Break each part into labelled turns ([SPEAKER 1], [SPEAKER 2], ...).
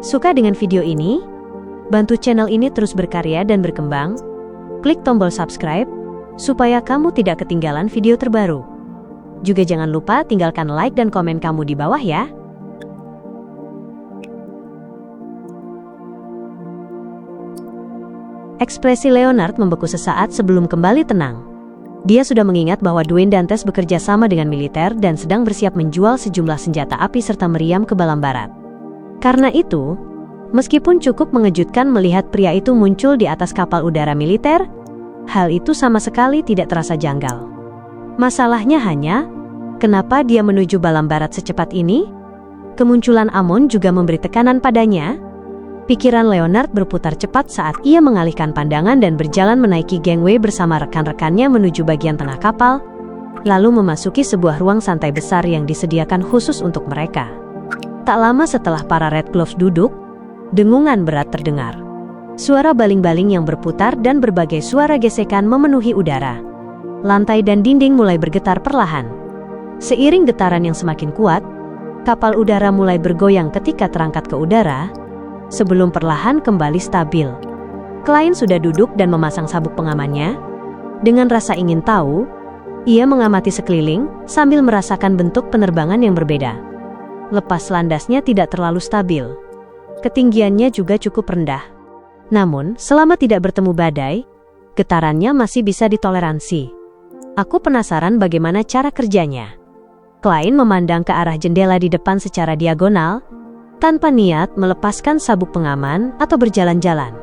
[SPEAKER 1] Suka dengan video ini? Bantu channel ini terus berkarya dan berkembang. Klik tombol subscribe, supaya kamu tidak ketinggalan video terbaru. Juga jangan lupa tinggalkan like dan komen kamu di bawah ya. Ekspresi Leonard membeku sesaat sebelum kembali tenang. Dia sudah mengingat bahwa Dwayne Dantes bekerja sama dengan militer dan sedang bersiap menjual sejumlah senjata api serta meriam ke Balam Barat. Karena itu, meskipun cukup mengejutkan melihat pria itu muncul di atas kapal udara militer, hal itu sama sekali tidak terasa janggal. Masalahnya hanya, kenapa dia menuju Balam Barat secepat ini? Kemunculan Amon juga memberi tekanan padanya. Pikiran Leonard berputar cepat saat ia mengalihkan pandangan dan berjalan menaiki gangway bersama rekan-rekannya menuju bagian tengah kapal, lalu memasuki sebuah ruang santai besar yang disediakan khusus untuk mereka. Tak lama setelah para Red Gloves duduk, dengungan berat terdengar. Suara baling-baling yang berputar dan berbagai suara gesekan memenuhi udara. Lantai dan dinding mulai bergetar perlahan. Seiring getaran yang semakin kuat, kapal udara mulai bergoyang ketika terangkat ke udara, sebelum perlahan kembali stabil. Klein sudah duduk dan memasang sabuk pengamannya. Dengan rasa ingin tahu, ia mengamati sekeliling sambil merasakan bentuk penerbangan yang berbeda. Lepas landasnya tidak terlalu stabil. Ketinggiannya juga cukup rendah. Namun, selama tidak bertemu badai, getarannya masih bisa ditoleransi. Aku penasaran bagaimana cara kerjanya. Klein memandang ke arah jendela di depan secara diagonal, tanpa niat melepaskan sabuk pengaman atau berjalan-jalan.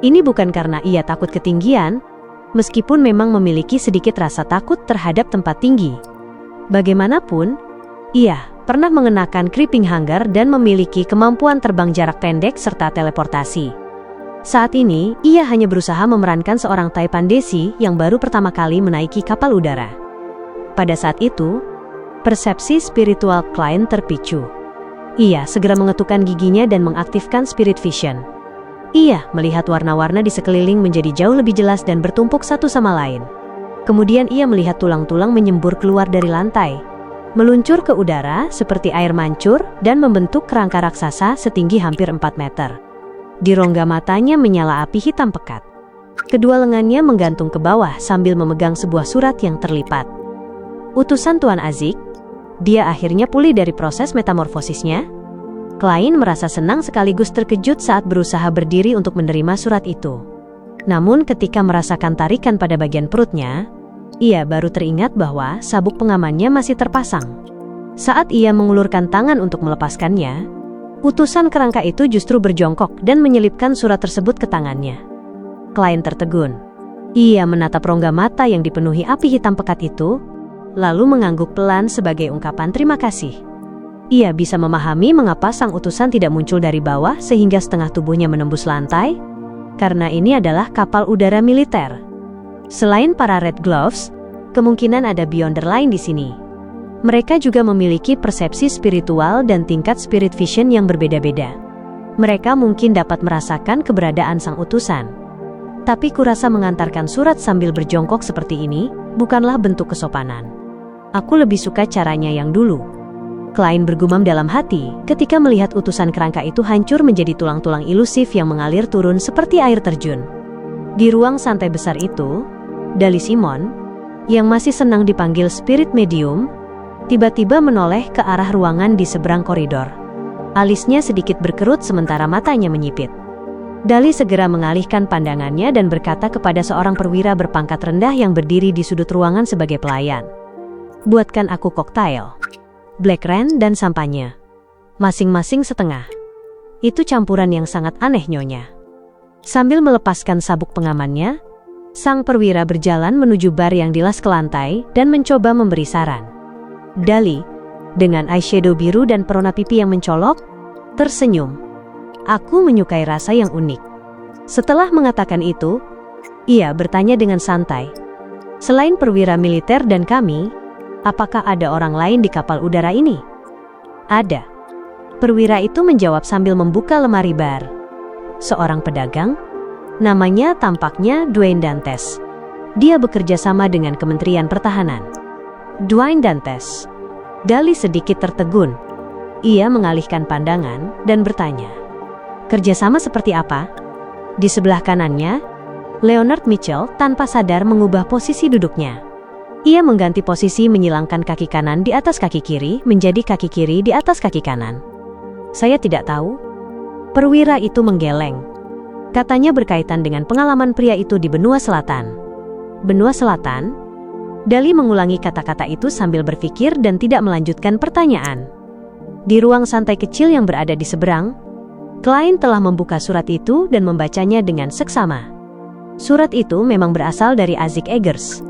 [SPEAKER 1] Ini bukan karena ia takut ketinggian, meskipun memang memiliki sedikit rasa takut terhadap tempat tinggi. Bagaimanapun, ia pernah mengenakan creeping hanger dan memiliki kemampuan terbang jarak pendek serta teleportasi. Saat ini, ia hanya berusaha memerankan seorang Taipan Desi yang baru pertama kali menaiki kapal udara. Pada saat itu, persepsi spiritual Klein terpicu. Ia segera mengetukkan giginya dan mengaktifkan Spirit Vision. Ia melihat warna-warna di sekeliling menjadi jauh lebih jelas dan bertumpuk satu sama lain. Kemudian ia melihat tulang-tulang menyembur keluar dari lantai, meluncur ke udara seperti air mancur dan membentuk kerangka raksasa setinggi hampir 4 meter. Di rongga matanya menyala api hitam pekat. Kedua lengannya menggantung ke bawah sambil memegang sebuah surat yang terlipat. Utusan Tuan Azik. Dia akhirnya pulih dari proses metamorfosisnya. Klein merasa senang sekaligus terkejut saat berusaha berdiri untuk menerima surat itu. Namun ketika merasakan tarikan pada bagian perutnya, ia baru teringat bahwa sabuk pengamannya masih terpasang. Saat ia mengulurkan tangan untuk melepaskannya, utusan kerangka itu justru berjongkok dan menyelipkan surat tersebut ke tangannya. Klein tertegun. Ia menatap rongga mata yang dipenuhi api hitam pekat itu, lalu mengangguk pelan sebagai ungkapan terima kasih. Ia bisa memahami mengapa sang utusan tidak muncul dari bawah sehingga setengah tubuhnya menembus lantai, karena ini adalah kapal udara militer. Selain para Red Gloves, kemungkinan ada Beyonder lain di sini. Mereka juga memiliki persepsi spiritual dan tingkat Spirit Vision yang berbeda-beda. Mereka mungkin dapat merasakan keberadaan sang utusan. Tapi kurasa mengantarkan surat sambil berjongkok seperti ini bukanlah bentuk kesopanan. Aku lebih suka caranya yang dulu. Klein bergumam dalam hati ketika melihat utusan kerangka itu hancur menjadi tulang-tulang ilusif yang mengalir turun seperti air terjun. Di ruang santai besar itu, Dali Simon, yang masih senang dipanggil Spirit Medium, tiba-tiba menoleh ke arah ruangan di seberang koridor. Alisnya sedikit berkerut sementara matanya menyipit. Dali segera mengalihkan pandangannya dan berkata kepada seorang perwira berpangkat rendah yang berdiri di sudut ruangan sebagai pelayan. Buatkan aku koktail, Black Ren dan sampanye. Masing-masing setengah. Itu campuran yang sangat aneh nyonya. Sambil melepaskan sabuk pengamannya, sang perwira berjalan menuju bar yang dilas ke lantai dan mencoba memberi saran. Dali, dengan eyeshadow biru dan perona pipi yang mencolok, tersenyum. Aku menyukai rasa yang unik. Setelah mengatakan itu, ia bertanya dengan santai. Selain perwira militer dan kami, apakah ada orang lain di kapal udara ini? Ada. Perwira itu menjawab sambil membuka lemari bar. Seorang pedagang, namanya tampaknya Dwayne Dantes. Dia bekerja sama dengan Kementerian Pertahanan. Dwayne Dantes. Dali sedikit tertegun. Ia mengalihkan pandangan dan bertanya, Kerjasama seperti apa? Di sebelah kanannya, Leonard Mitchell tanpa sadar mengubah posisi duduknya. Ia mengganti posisi menyilangkan kaki kanan di atas kaki kiri menjadi kaki kiri di atas kaki kanan. Saya tidak tahu. Perwira itu menggeleng. Katanya berkaitan dengan pengalaman pria itu di benua selatan. Benua selatan? Dali mengulangi kata-kata itu sambil berpikir dan tidak melanjutkan pertanyaan. Di ruang santai kecil yang berada di seberang, Klein telah membuka surat itu dan membacanya dengan seksama. Surat itu memang berasal dari Isaac Eggers.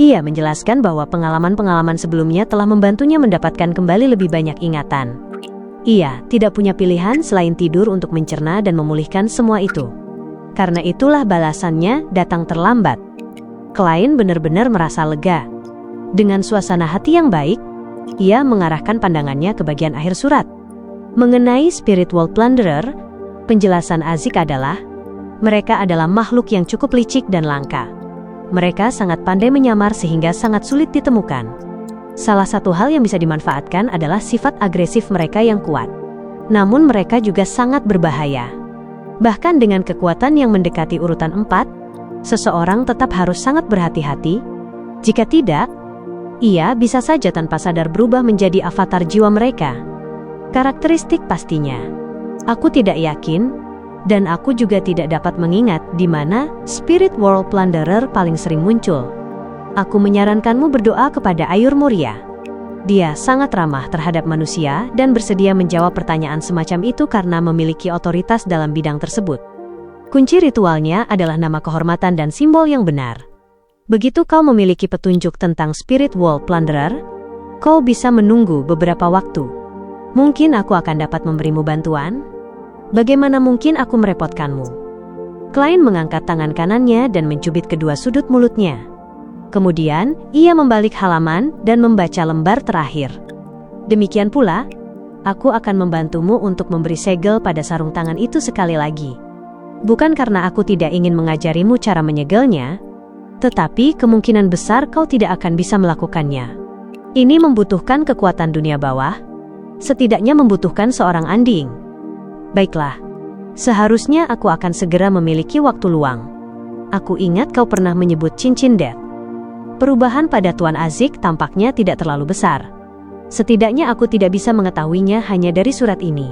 [SPEAKER 1] Ia menjelaskan bahwa pengalaman-pengalaman sebelumnya telah membantunya mendapatkan kembali lebih banyak ingatan. Ia tidak punya pilihan selain tidur untuk mencerna dan memulihkan semua itu. Karena itulah balasannya datang terlambat. Klein benar-benar merasa lega. Dengan suasana hati yang baik, ia mengarahkan pandangannya ke bagian akhir surat. Mengenai Spiritual Plunderer, penjelasan Isaac adalah, mereka adalah makhluk yang cukup licik dan langka. Mereka sangat pandai menyamar sehingga sangat sulit ditemukan. Salah satu hal yang bisa dimanfaatkan adalah sifat agresif mereka yang kuat. Namun mereka juga sangat berbahaya. Bahkan dengan kekuatan yang mendekati urutan 4, seseorang tetap harus sangat berhati-hati. Jika tidak, ia bisa saja tanpa sadar berubah menjadi avatar jiwa mereka. Karakteristik pastinya. Aku tidak yakin, dan aku juga tidak dapat mengingat di mana Spirit World Plunderer paling sering muncul. Aku menyarankanmu berdoa kepada Ayur Muria. Dia sangat ramah terhadap manusia dan bersedia menjawab pertanyaan semacam itu karena memiliki otoritas dalam bidang tersebut. Kunci ritualnya adalah nama kehormatan dan simbol yang benar. Begitu kau memiliki petunjuk tentang Spirit World Plunderer, kau bisa menunggu beberapa waktu. Mungkin aku akan dapat memberimu bantuan? Bagaimana mungkin aku merepotkanmu? Klein mengangkat tangan kanannya dan mencubit kedua sudut mulutnya. Kemudian, ia membalik halaman dan membaca lembar terakhir. Demikian pula, aku akan membantumu untuk memberi segel pada sarung tangan itu sekali lagi. Bukan karena aku tidak ingin mengajarimu cara menyegelnya, tetapi kemungkinan besar kau tidak akan bisa melakukannya. Ini membutuhkan kekuatan dunia bawah, setidaknya membutuhkan seorang anding. Baiklah, seharusnya aku akan segera memiliki waktu luang. Aku ingat kau pernah menyebut cincin death. Perubahan pada Tuan Isaac tampaknya tidak terlalu besar. Setidaknya aku tidak bisa mengetahuinya hanya dari surat ini.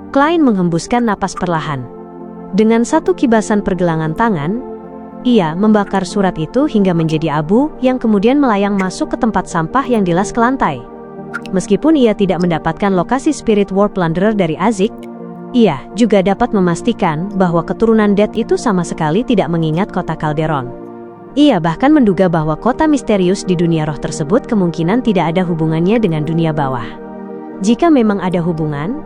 [SPEAKER 1] Klein menghembuskan napas perlahan. Dengan satu kibasan pergelangan tangan, ia membakar surat itu hingga menjadi abu yang kemudian melayang masuk ke tempat sampah yang dilas ke lantai. Meskipun ia tidak mendapatkan lokasi Spirit World Plunderer dari Isaac, ia juga dapat memastikan bahwa keturunan Death itu sama sekali tidak mengingat kota Calderon. Ia bahkan menduga bahwa kota misterius di dunia roh tersebut kemungkinan tidak ada hubungannya dengan dunia bawah. Jika memang ada hubungan,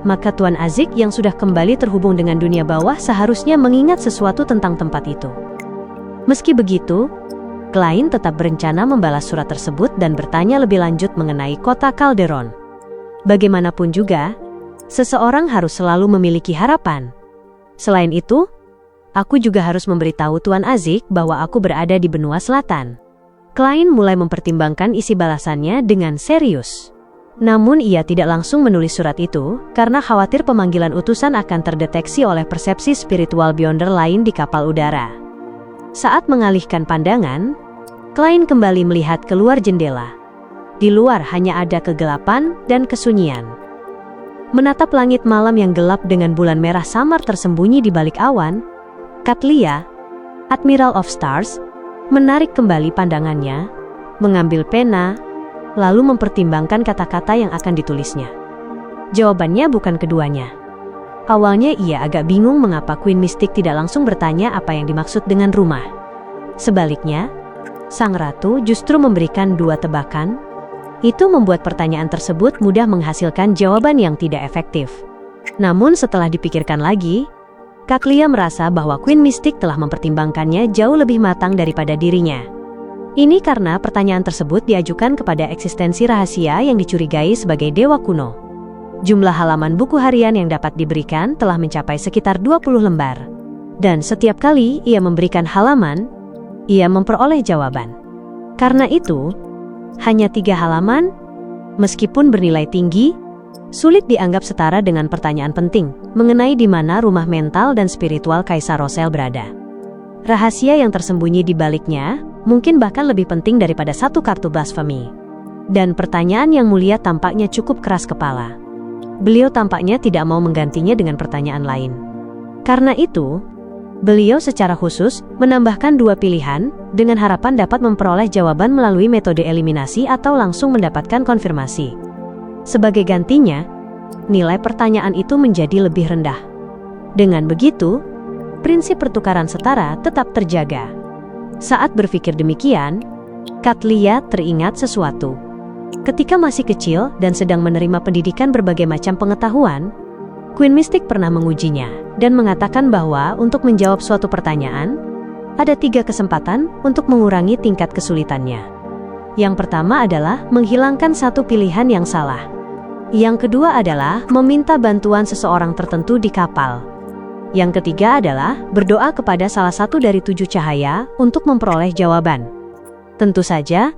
[SPEAKER 1] maka Tuan Isaac yang sudah kembali terhubung dengan dunia bawah seharusnya mengingat sesuatu tentang tempat itu. Meski begitu, Klein tetap berencana membalas surat tersebut dan bertanya lebih lanjut mengenai kota Calderon. Bagaimanapun juga, seseorang harus selalu memiliki harapan. Selain itu, aku juga harus memberitahu Tuan Isaac bahwa aku berada di benua selatan. Klein mulai mempertimbangkan isi balasannya dengan serius. Namun ia tidak langsung menulis surat itu karena khawatir pemanggilan utusan akan terdeteksi oleh persepsi spiritual Beyonder lain di kapal udara. Saat mengalihkan pandangan, Klein kembali melihat keluar jendela. Di luar hanya ada kegelapan dan kesunyian. Menatap langit malam yang gelap dengan bulan merah samar tersembunyi di balik awan, Katlia, Admiral of Stars, menarik kembali pandangannya, mengambil pena, lalu mempertimbangkan kata-kata yang akan ditulisnya. Jawabannya bukan keduanya. Awalnya ia agak bingung mengapa Queen Mystic tidak langsung bertanya apa yang dimaksud dengan rumah. Sebaliknya, Sang Ratu justru memberikan dua tebakan. Itu membuat pertanyaan tersebut mudah menghasilkan jawaban yang tidak efektif. Namun setelah dipikirkan lagi, Katlia merasa bahwa Queen Mystic telah mempertimbangkannya jauh lebih matang daripada dirinya. Ini karena pertanyaan tersebut diajukan kepada eksistensi rahasia yang dicurigai sebagai dewa kuno. Jumlah halaman buku harian yang dapat diberikan telah mencapai sekitar 20 lembar. Dan setiap kali ia memberikan halaman, ia memperoleh jawaban. Karena itu, hanya 3 halaman, meskipun bernilai tinggi, Sulit dianggap setara dengan pertanyaan penting mengenai di mana rumah mental dan spiritual Kaisar Rosel berada. Rahasia yang tersembunyi di baliknya mungkin bahkan lebih penting daripada satu kartu blasfemi. Dan pertanyaan yang mulia tampaknya cukup keras kepala. Beliau tampaknya tidak mau menggantinya dengan pertanyaan lain. Karena itu, beliau secara khusus menambahkan dua pilihan dengan harapan dapat memperoleh jawaban melalui metode eliminasi atau langsung mendapatkan konfirmasi. Sebagai gantinya, nilai pertanyaan itu menjadi lebih rendah. Dengan begitu, prinsip pertukaran setara tetap terjaga. Saat berpikir demikian, Katlia teringat sesuatu. Ketika masih kecil dan sedang menerima pendidikan berbagai macam pengetahuan, Queen Mystic pernah mengujinya dan mengatakan bahwa untuk menjawab suatu pertanyaan, ada 3 kesempatan untuk mengurangi tingkat kesulitannya. Yang pertama adalah menghilangkan satu pilihan yang salah. Yang kedua adalah meminta bantuan seseorang tertentu di kapal. Yang ketiga adalah berdoa kepada salah satu dari 7 cahaya untuk memperoleh jawaban. Tentu saja,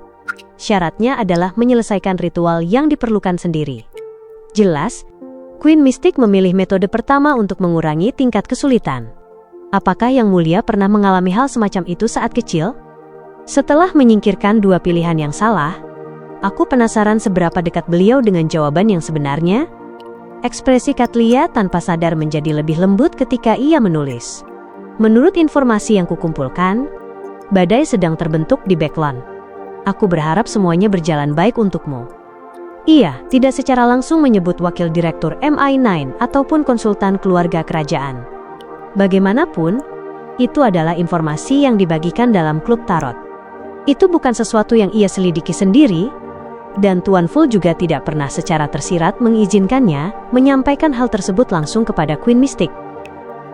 [SPEAKER 1] syaratnya adalah menyelesaikan ritual yang diperlukan sendiri. Jelas, Queen Mystic memilih metode pertama untuk mengurangi tingkat kesulitan. Apakah Yang Mulia pernah mengalami hal semacam itu saat kecil? Setelah menyingkirkan 2 pilihan yang salah, aku penasaran seberapa dekat beliau dengan jawaban yang sebenarnya. Ekspresi Katlia tanpa sadar menjadi lebih lembut ketika ia menulis. Menurut informasi yang kukumpulkan, badai sedang terbentuk di Backlund. Aku berharap semuanya berjalan baik untukmu. Ia tidak secara langsung menyebut wakil direktur MI9 ataupun konsultan keluarga kerajaan. Bagaimanapun, itu adalah informasi yang dibagikan dalam klub tarot. Itu bukan sesuatu yang ia selidiki sendiri, dan Tuan Full juga tidak pernah secara tersirat mengizinkannya menyampaikan hal tersebut langsung kepada Queen Mystic.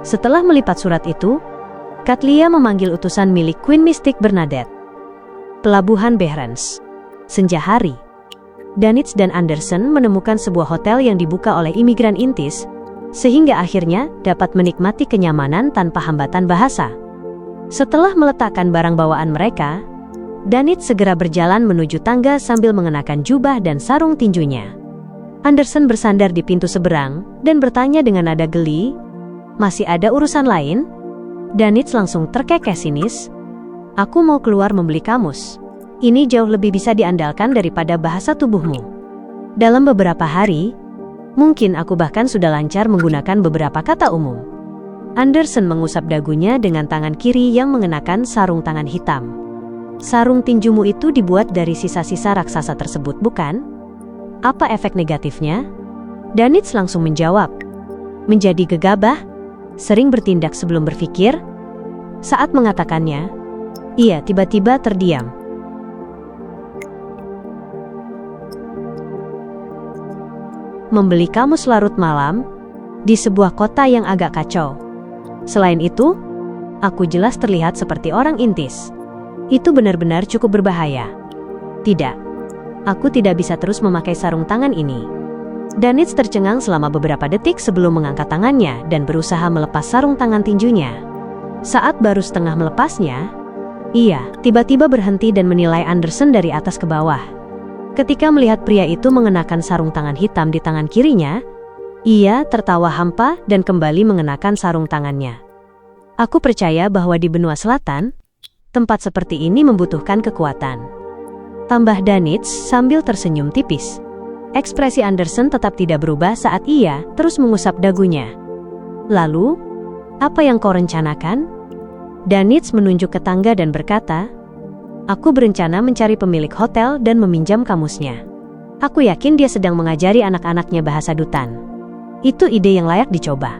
[SPEAKER 1] Setelah melipat surat itu, Katlia memanggil utusan milik Queen Mystic Bernadette. Pelabuhan Behrens. Senja hari, Danitz dan Anderson menemukan sebuah hotel yang dibuka oleh imigran intis, sehingga akhirnya dapat menikmati kenyamanan tanpa hambatan bahasa. Setelah meletakkan barang bawaan mereka, Danitz segera berjalan menuju tangga sambil mengenakan jubah dan sarung tinjunya. Anderson bersandar di pintu seberang dan bertanya dengan nada geli, "Masih ada urusan lain?" Danitz langsung terkekeh sinis, "Aku mau keluar membeli kamus. Ini jauh lebih bisa diandalkan daripada bahasa tubuhmu. Dalam beberapa hari, mungkin aku bahkan sudah lancar menggunakan beberapa kata umum." Anderson mengusap dagunya dengan tangan kiri yang mengenakan sarung tangan hitam. "Sarung tinjumu itu dibuat dari sisa-sisa raksasa tersebut, bukan? Apa efek negatifnya?" Danitz langsung menjawab, "Menjadi gegabah, sering bertindak sebelum berpikir." Saat mengatakannya, ia tiba-tiba terdiam. Membeli kamus larut malam di sebuah kota yang agak kacau. Selain itu, aku jelas terlihat seperti orang intis. Itu benar-benar cukup berbahaya. Tidak, aku tidak bisa terus memakai sarung tangan ini. Danitz tercengang selama beberapa detik sebelum mengangkat tangannya dan berusaha melepas sarung tangan tinjunya. Saat baru setengah melepasnya, ia tiba-tiba berhenti dan menilai Anderson dari atas ke bawah. Ketika melihat pria itu mengenakan sarung tangan hitam di tangan kirinya, ia tertawa hampa dan kembali mengenakan sarung tangannya. "Aku percaya bahwa di benua selatan, tempat seperti ini membutuhkan kekuatan," tambah Danitz sambil tersenyum tipis. Ekspresi Anderson tetap tidak berubah saat ia terus mengusap dagunya. "Lalu, apa yang kau rencanakan?" Danitz menunjuk ke tangga dan berkata, "Aku berencana mencari pemilik hotel dan meminjam kamusnya. Aku yakin dia sedang mengajari anak-anaknya bahasa Dutan. Itu ide yang layak dicoba.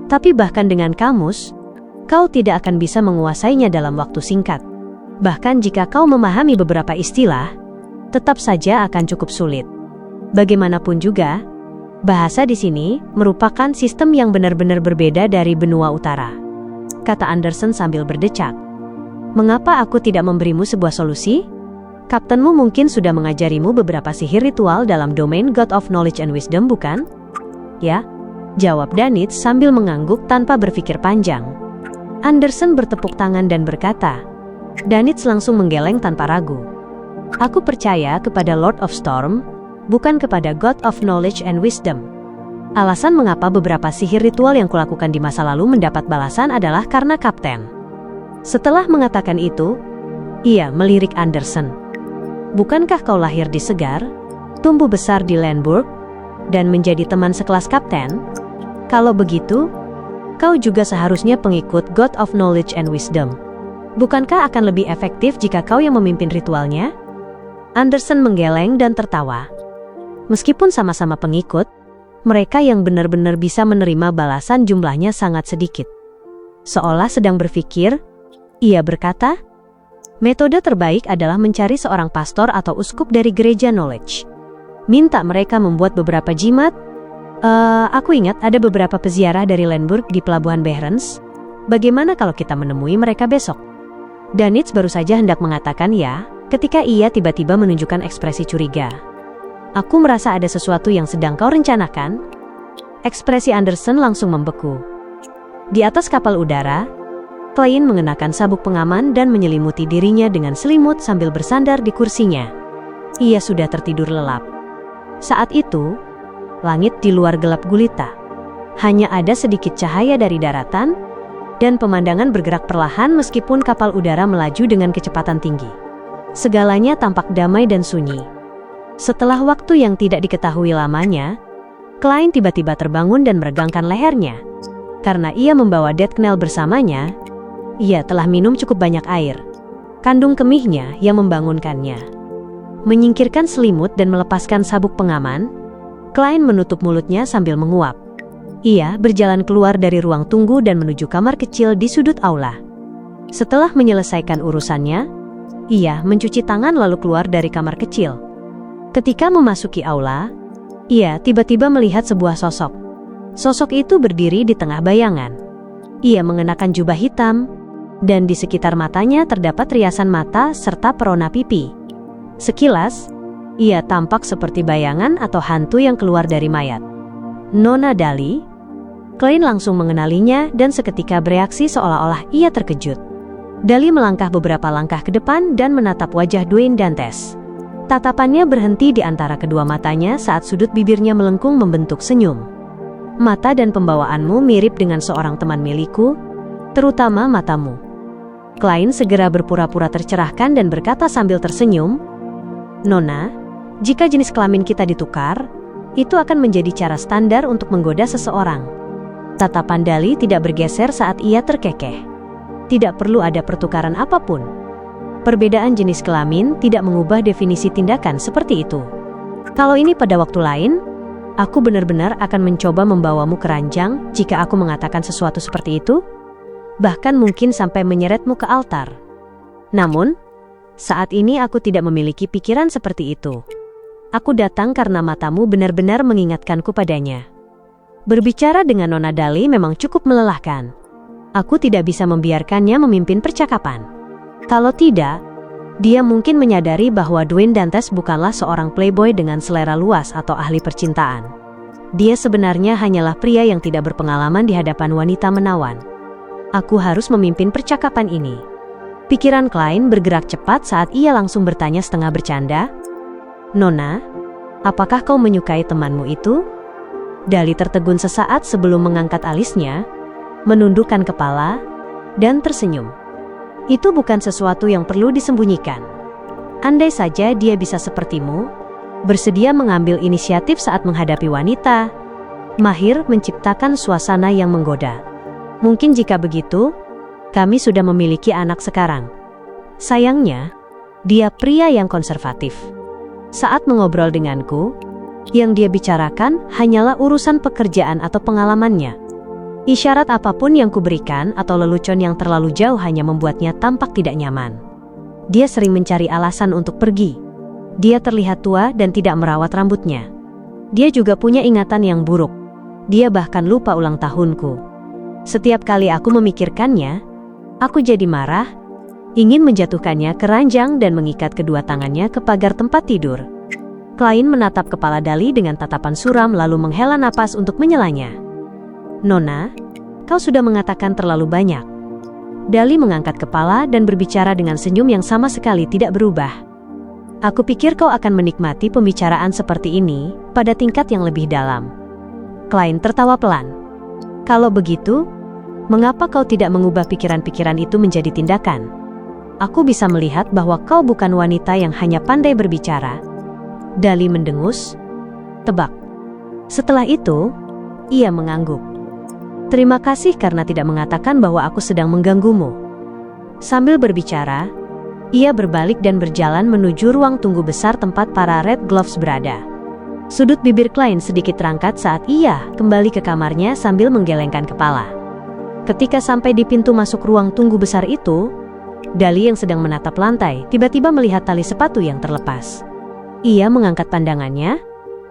[SPEAKER 1] Tapi bahkan dengan kamus, kau tidak akan bisa menguasainya dalam waktu singkat. Bahkan jika kau memahami beberapa istilah, tetap saja akan cukup sulit. Bagaimanapun juga, bahasa di sini merupakan sistem yang benar-benar berbeda dari benua utara," kata Anderson sambil berdecak. "Mengapa aku tidak memberimu sebuah solusi? Kaptenmu mungkin sudah mengajarimu beberapa sihir ritual dalam domain God of Knowledge and Wisdom, bukan?" "Ya," jawab Danitz sambil mengangguk tanpa berpikir panjang. Anderson bertepuk tangan dan berkata. Danitz langsung menggeleng tanpa ragu. "Aku percaya kepada Lord of Storm, bukan kepada God of Knowledge and Wisdom. Alasan mengapa beberapa sihir ritual yang kulakukan di masa lalu mendapat balasan adalah karena Kapten. Setelah mengatakan itu, ia melirik Anderson. Bukankah kau lahir di Segar, tumbuh besar di Landburg, dan menjadi teman sekelas Kapten? Kalau begitu, kau juga seharusnya pengikut God of Knowledge and Wisdom. Bukankah akan lebih efektif jika kau yang memimpin ritualnya? Anderson menggeleng dan tertawa. Meskipun sama-sama pengikut, mereka yang benar-benar bisa menerima balasan jumlahnya sangat sedikit. Seolah sedang berpikir, ia berkata, metode terbaik adalah mencari seorang pastor atau uskup dari gereja Knowledge. Minta mereka membuat beberapa jimat. Aku ingat ada beberapa peziarah dari Landburg di pelabuhan Behrens. Bagaimana kalau kita menemui mereka besok? Danitz baru saja hendak mengatakan ya, ketika ia tiba-tiba menunjukkan ekspresi curiga. Aku merasa ada sesuatu yang sedang kau rencanakan. Ekspresi Anderson langsung membeku. Di atas kapal udara, Klein mengenakan sabuk pengaman dan menyelimuti dirinya dengan selimut sambil bersandar di kursinya. Ia sudah tertidur lelap. Saat itu, langit di luar gelap gulita. Hanya ada sedikit cahaya dari daratan, dan pemandangan bergerak perlahan meskipun kapal udara melaju dengan kecepatan tinggi. Segalanya tampak damai dan sunyi. Setelah waktu yang tidak diketahui lamanya, Klein tiba-tiba terbangun dan meregangkan lehernya. Karena ia membawa Deathknell bersamanya, ia telah minum cukup banyak air. Kandung kemihnya yang membangunkannya. Menyingkirkan selimut dan melepaskan sabuk pengaman, Klein menutup mulutnya sambil menguap. Ia berjalan keluar dari ruang tunggu dan menuju kamar kecil di sudut aula. Setelah menyelesaikan urusannya, ia mencuci tangan lalu keluar dari kamar kecil. Ketika memasuki aula, ia tiba-tiba melihat sebuah sosok. Sosok itu berdiri di tengah bayangan. Ia mengenakan jubah hitam, dan di sekitar matanya terdapat riasan mata serta perona pipi. Sekilas, ia tampak seperti bayangan atau hantu yang keluar dari mayat. Nona Dali. Klein langsung mengenalinya dan seketika bereaksi seolah-olah ia terkejut. Dali melangkah beberapa langkah ke depan dan menatap wajah Dwayne Dantes. Tatapannya berhenti di antara kedua matanya saat sudut bibirnya melengkung membentuk senyum. Mata dan pembawaanmu mirip dengan seorang teman milikku, terutama matamu. Klein segera berpura-pura tercerahkan dan berkata sambil tersenyum, Nona, jika jenis kelamin kita ditukar, itu akan menjadi cara standar untuk menggoda seseorang. Tatapan Dali tidak bergeser saat ia terkekeh. Tidak perlu ada pertukaran apapun. Perbedaan jenis kelamin tidak mengubah definisi tindakan seperti itu. Kalau ini pada waktu lain, aku benar-benar akan mencoba membawamu ke ranjang jika aku mengatakan sesuatu seperti itu. Bahkan mungkin sampai menyeretmu ke altar. Namun, saat ini aku tidak memiliki pikiran seperti itu. Aku datang karena matamu benar-benar mengingatkanku padanya. Berbicara dengan Nona Dali memang cukup melelahkan. Aku tidak bisa membiarkannya memimpin percakapan. Kalau tidak, dia mungkin menyadari bahwa Dwayne Dantes bukanlah seorang playboy dengan selera luas atau ahli percintaan. Dia sebenarnya hanyalah pria yang tidak berpengalaman di hadapan wanita menawan. Aku harus memimpin percakapan ini. Pikiran Klein bergerak cepat saat ia langsung bertanya setengah bercanda, Nona, apakah kau menyukai temanmu itu? Dali tertegun sesaat sebelum mengangkat alisnya, menundukkan kepala, dan tersenyum. Itu bukan sesuatu yang perlu disembunyikan. Andai saja dia bisa sepertimu, bersedia mengambil inisiatif saat menghadapi wanita, mahir menciptakan suasana yang menggoda. Mungkin jika begitu, kami sudah memiliki anak sekarang. Sayangnya, dia pria yang konservatif. Saat mengobrol denganku, yang dia bicarakan hanyalah urusan pekerjaan atau pengalamannya. Isyarat apapun yang kuberikan atau lelucon yang terlalu jauh hanya membuatnya tampak tidak nyaman. Dia sering mencari alasan untuk pergi. Dia terlihat tua dan tidak merawat rambutnya. Dia juga punya ingatan yang buruk. Dia bahkan lupa ulang tahunku. Setiap kali aku memikirkannya, aku jadi marah, ingin menjatuhkannya ke ranjang dan mengikat kedua tangannya ke pagar tempat tidur. Klein menatap kepala Dali dengan tatapan suram lalu menghela napas untuk menyelanya. Nona, kau sudah mengatakan terlalu banyak. Dali mengangkat kepala dan berbicara dengan senyum yang sama sekali tidak berubah. Aku pikir kau akan menikmati pembicaraan seperti ini pada tingkat yang lebih dalam. Klien tertawa pelan. Kalau begitu, mengapa kau tidak mengubah pikiran-pikiran itu menjadi tindakan? Aku bisa melihat bahwa kau bukan wanita yang hanya pandai berbicara. Dali mendengus. Tebak. Setelah itu, ia mengangguk. Terima kasih karena tidak mengatakan bahwa aku sedang mengganggumu. Sambil berbicara, ia berbalik dan berjalan menuju ruang tunggu besar tempat para Red Gloves berada. Sudut bibir klien sedikit terangkat saat ia kembali ke kamarnya sambil menggelengkan kepala. Ketika sampai di pintu masuk ruang tunggu besar itu, Dali yang sedang menatap lantai tiba-tiba melihat tali sepatu yang terlepas. Ia mengangkat pandangannya,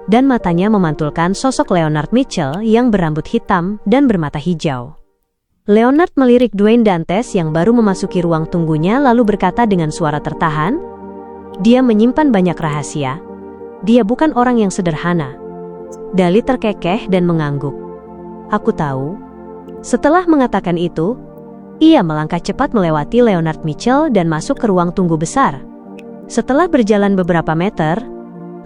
[SPEAKER 1] dan matanya memantulkan sosok Leonard Mitchell yang berambut hitam dan bermata hijau. Leonard melirik Dwayne Dantes yang baru memasuki ruang tunggunya lalu berkata dengan suara tertahan, "Dia menyimpan banyak rahasia. Dia bukan orang yang sederhana." Dali terkekeh dan mengangguk. "Aku tahu." Setelah mengatakan itu, ia melangkah cepat melewati Leonard Mitchell dan masuk ke ruang tunggu besar. Setelah berjalan beberapa meter,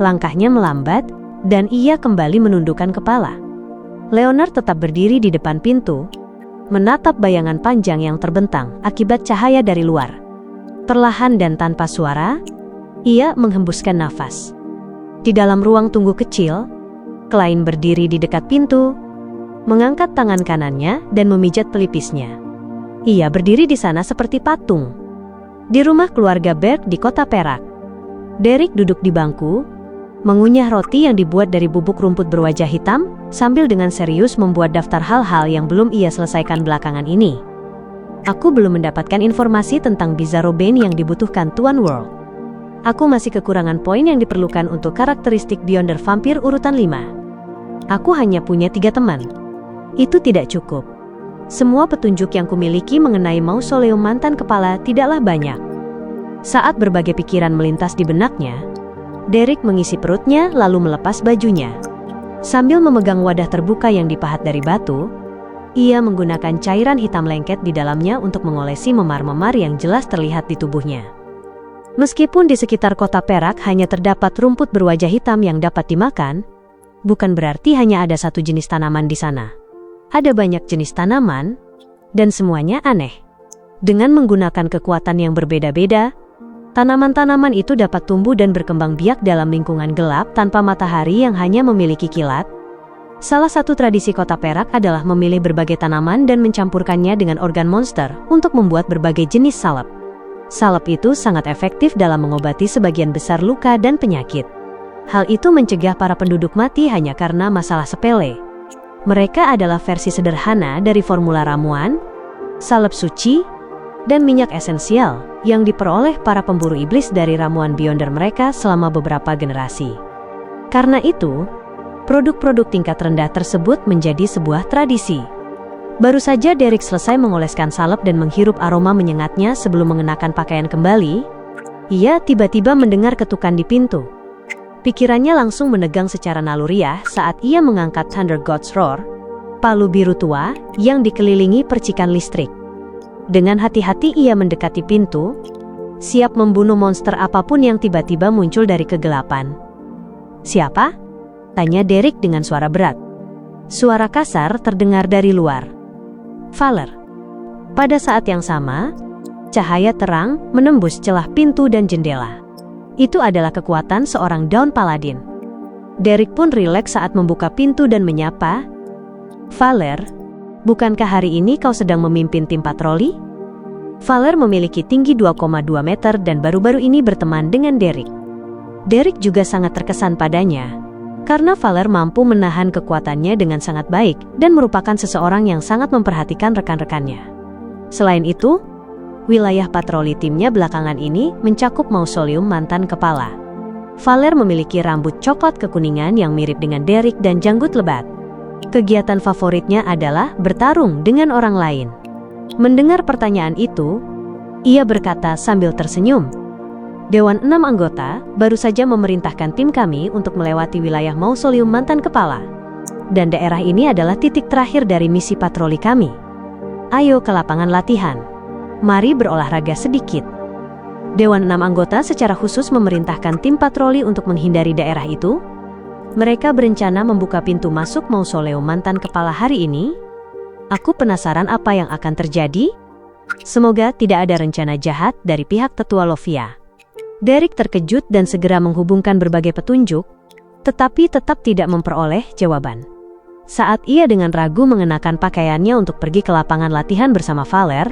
[SPEAKER 1] langkahnya melambat dan ia kembali menundukkan kepala. Leonard tetap berdiri di depan pintu, menatap bayangan panjang yang terbentang akibat cahaya dari luar. Perlahan dan tanpa suara, ia menghembuskan nafas. Di dalam ruang tunggu kecil, klien berdiri di dekat pintu, mengangkat tangan kanannya dan memijat pelipisnya. Ia berdiri di sana seperti patung. Di rumah keluarga Berg di kota Perak, Derek duduk di bangku, mengunyah roti yang dibuat dari bubuk rumput berwajah hitam, sambil dengan serius membuat daftar hal-hal yang belum ia selesaikan belakangan ini. Aku belum mendapatkan informasi tentang Bizarro Bane yang dibutuhkan Tuan World. Aku masih kekurangan poin yang diperlukan untuk karakteristik Beyonder Vampir urutan 5. Aku hanya punya 3 teman. Itu tidak cukup. Semua petunjuk yang kumiliki mengenai mausoleum mantan kepala tidaklah banyak. Saat berbagai pikiran melintas di benaknya, Derek mengisi perutnya lalu melepas bajunya. Sambil memegang wadah terbuka yang dipahat dari batu, ia menggunakan cairan hitam lengket di dalamnya untuk mengolesi memar-memar yang jelas terlihat di tubuhnya. Meskipun di sekitar kota Perak hanya terdapat rumput berwajah hitam yang dapat dimakan, bukan berarti hanya ada satu jenis tanaman di sana. Ada banyak jenis tanaman, dan semuanya aneh. Dengan menggunakan kekuatan yang berbeda-beda, tanaman-tanaman itu dapat tumbuh dan berkembang biak dalam lingkungan gelap tanpa matahari yang hanya memiliki kilat. Salah satu tradisi kota Perak adalah memilih berbagai tanaman dan mencampurkannya dengan organ monster untuk membuat berbagai jenis salep. Salep itu sangat efektif dalam mengobati sebagian besar luka dan penyakit. Hal itu mencegah para penduduk mati hanya karena masalah sepele. Mereka adalah versi sederhana dari formula ramuan, salep suci, dan minyak esensial yang diperoleh para pemburu iblis dari ramuan Beyonder mereka selama beberapa generasi. Karena itu, produk-produk tingkat rendah tersebut menjadi sebuah tradisi. Baru saja Derek selesai mengoleskan salep dan menghirup aroma menyengatnya sebelum mengenakan pakaian kembali, ia tiba-tiba mendengar ketukan di pintu. Pikirannya langsung menegang secara naluriah saat ia mengangkat Thunder God's Roar, palu biru tua yang dikelilingi percikan listrik. Dengan hati-hati ia mendekati pintu, siap membunuh monster apapun yang tiba-tiba muncul dari kegelapan. "Siapa?" tanya Derek dengan suara berat. Suara kasar terdengar dari luar. "Valor." Pada saat yang sama, cahaya terang menembus celah pintu dan jendela. Itu adalah kekuatan seorang Dawn Paladin. Derek pun rileks saat membuka pintu dan menyapa, "Valor, bukankah hari ini kau sedang memimpin tim patroli?" Valor memiliki tinggi 2,2 meter dan baru-baru ini berteman dengan Derek. Derek juga sangat terkesan padanya, karena Valor mampu menahan kekuatannya dengan sangat baik dan merupakan seseorang yang sangat memperhatikan rekan-rekannya. Selain itu, wilayah patroli timnya belakangan ini mencakup mausoleum mantan kepala. Valor memiliki rambut coklat kekuningan yang mirip dengan Derek dan janggut lebat. Kegiatan favoritnya adalah bertarung dengan orang lain. Mendengar pertanyaan itu, ia berkata sambil tersenyum, "Dewan 6 anggota baru saja memerintahkan tim kami untuk melewati wilayah mausoleum mantan kepala. Dan daerah ini adalah titik terakhir dari misi patroli kami. Ayo ke lapangan latihan. Mari berolahraga sedikit." Dewan 6 anggota secara khusus memerintahkan tim patroli untuk menghindari daerah itu. Mereka berencana membuka pintu masuk mausoleum mantan kepala hari ini. Aku penasaran apa yang akan terjadi. Semoga tidak ada rencana jahat dari pihak tetua Lovia. Derek terkejut dan segera menghubungkan berbagai petunjuk, tetapi tetap tidak memperoleh jawaban. Saat ia dengan ragu mengenakan pakaiannya untuk pergi ke lapangan latihan bersama Valer,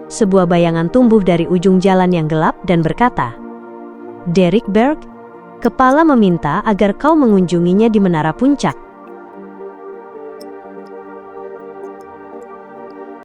[SPEAKER 1] sebuah bayangan tumbuh dari ujung jalan yang gelap dan berkata, "Derek Berg, kepala meminta agar kau mengunjunginya di menara puncak."